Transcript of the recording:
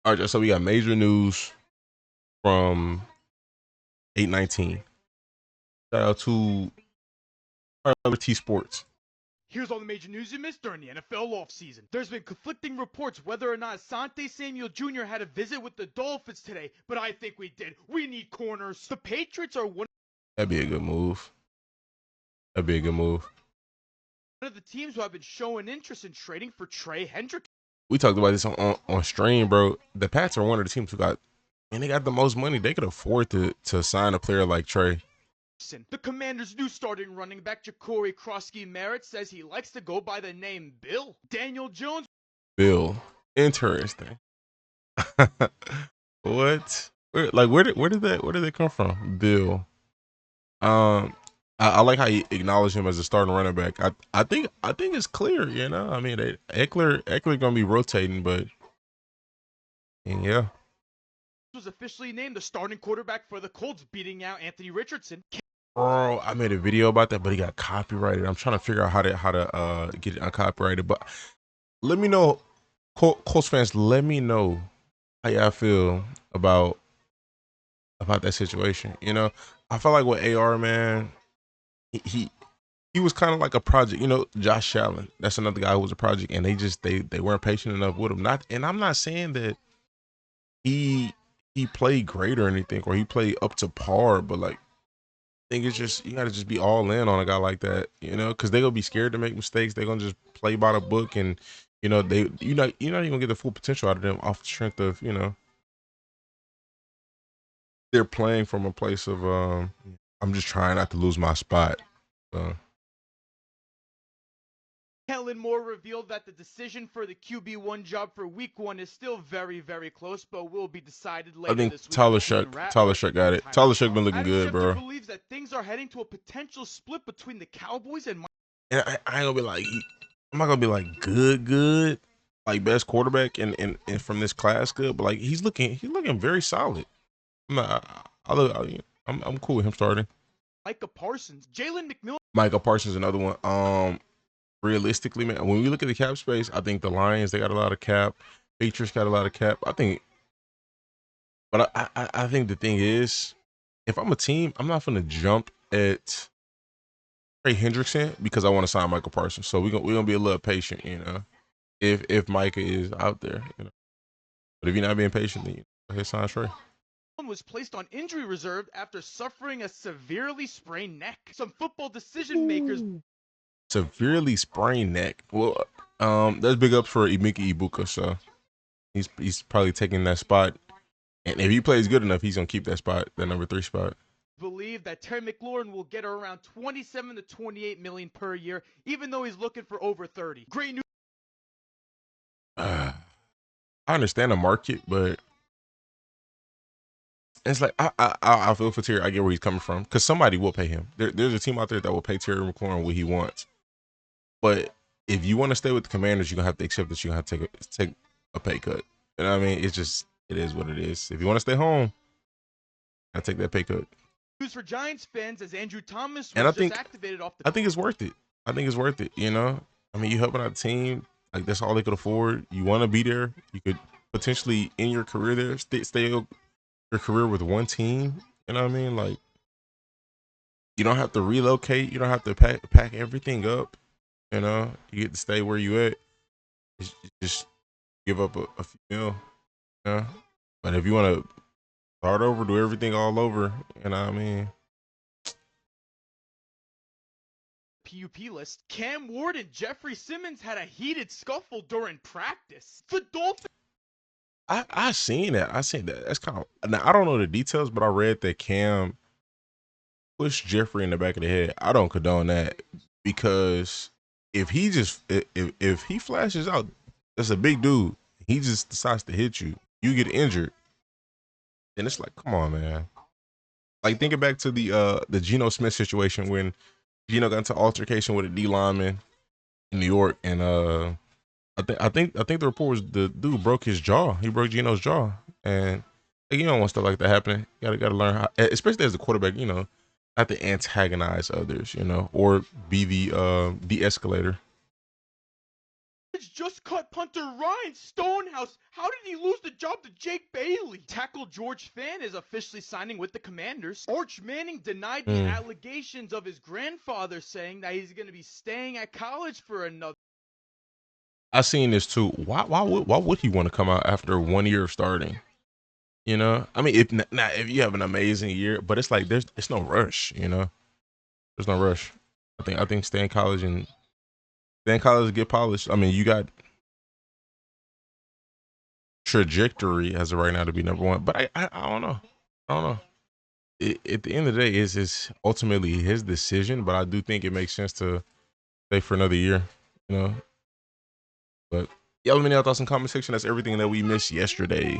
All right, so we got major news from 819. Shout out to T Sports. Here's all the major news you missed during the NFL offseason. There's been conflicting reports whether or not Asante Samuel Jr. had a visit with the Dolphins today, but I think we did. We need corners. The Patriots are one That'd be a good move. That'd be a good move. of the teams who have been showing interest in trading for Trey Hendrickson. We talked about this on stream, bro. The Pats are one of the teams who got, and they got the most money. They could afford to sign a player like Trey. The Commanders' new starting running back Jacory Krosky-Merritt says he likes to go by the name Bill. Daniel Jones. Bill, interesting. What? Where did that come from? Bill. I like how you acknowledge him as a starting running back. I think it's clear, you know. I mean, Eckler gonna be rotating, but yeah. Was officially named the starting quarterback for the Colts, beating out Anthony Richardson. Bro, I made a video about that, but he got copyrighted. I'm trying to figure out how to get it uncopyrighted. But let me know, Colts fans. Let me know how y'all feel about that situation. You know, I feel like with AR, man, he was kind of like a project. You know, Josh Allen. That's another guy who was a project, and they weren't patient enough with him. And I'm not saying that he played great or anything, or he played up to par, but like, I think it's just, you gotta just be all in on a guy like that, you know, because they're gonna be scared to make mistakes. They're gonna just play by the book, and you know you're not even gonna get the full potential out of them off the strength of, you know, they're playing from a place of I'm just trying not to lose my spot. So. Kellen Moore revealed that the decision for the QB1 job for Week 1 is still very, very close, but will be decided later this week. I think Tyler Shuck got it. Tyler Shuck been looking good, bro. Believes that things are heading to a potential split between the Cowboys and. And I ain't gonna be like, I'm not gonna be like good, like best quarterback and from this class good, but like he's looking very solid. I'm cool with him starting. Micah Parsons, Jalen McMillan. Micah Parsons, another one. Realistically, man, when we look at the cap space, I think the Lions, they got a lot of cap. Patriots got a lot of cap. I think, but I think the thing is, if I'm a team, I'm not gonna jump at Trey Hendrickson because I want to sign Michael Parsons. So we're gonna be a little patient, you know. If Micah is out there, you know. But if you're not being patient, then you go ahead, sign Trey. Was placed on injury reserve after suffering a severely sprained neck. Some football decision makers. Severely sprained neck. Well, that's big ups for Emeka Ibuka. So he's probably taking that spot, and if he plays good enough, he's gonna keep that spot, that number 3 spot. Believe that Terry McLaurin will get around 27 to 28 million per year, even though he's looking for over 30. Great news. I understand the market, but it's like I feel for Terry. I get where he's coming from because somebody will pay him. There's a team out there that will pay Terry McLaurin what he wants. But if you want to stay with the Commanders, you're gonna have to accept that you're gonna have to take a pay cut. You know what I mean? It is what it is. If you want to stay home, I take that pay cut. News for Giants fans as Andrew Thomas was activated off the. I think it's worth it. I think it's worth it. You know, I mean, you helping out the team. Like that's all they could afford. You want to be there. You could potentially end your career there. Stay your career with one team. You know what I mean? Like you don't have to relocate. You don't have to pack everything up. You know, you get to stay where you at. Just give up a few mil. You know? But if you want to start over, do everything all over, you know what I mean? PUP list. Cam Ward and Jeffrey Simmons had a heated scuffle during practice. The Dolphins. I seen that. That's kind of, now I don't know the details, but I read that Cam pushed Jeffrey in the back of the head. I don't condone that because if he flashes out, that's a big dude. He just decides to hit you. You get injured. And it's like, come on, man. Like thinking back to the Geno Smith situation when Geno got into altercation with a D lineman in New York, and I think the report was the dude broke his jaw. He broke Geno's jaw, and like, you don't want stuff like that happening. You gotta learn how, especially as a quarterback, you know, not to antagonize others, you know, or be the escalator. just cut punter Ryan Stonehouse. How did he lose the job to Jake Bailey? Tackle George Fan is officially signing with the Commanders. Arch Manning denied the allegations of his grandfather, saying that he's going to be staying at college for another. I seen this too. Why would he want to come out after 1 year of starting? You know, I mean, if you have an amazing year, but it's like it's no rush. You know, there's no rush. I think stay in college and get polished. I mean, you got trajectory as of right now to be number one, but I don't know. I don't know. At the end of the day, it's ultimately his decision, but I do think it makes sense to stay for another year. You know, but yeah, let me know your thoughts in the comment section. That's everything that we missed yesterday.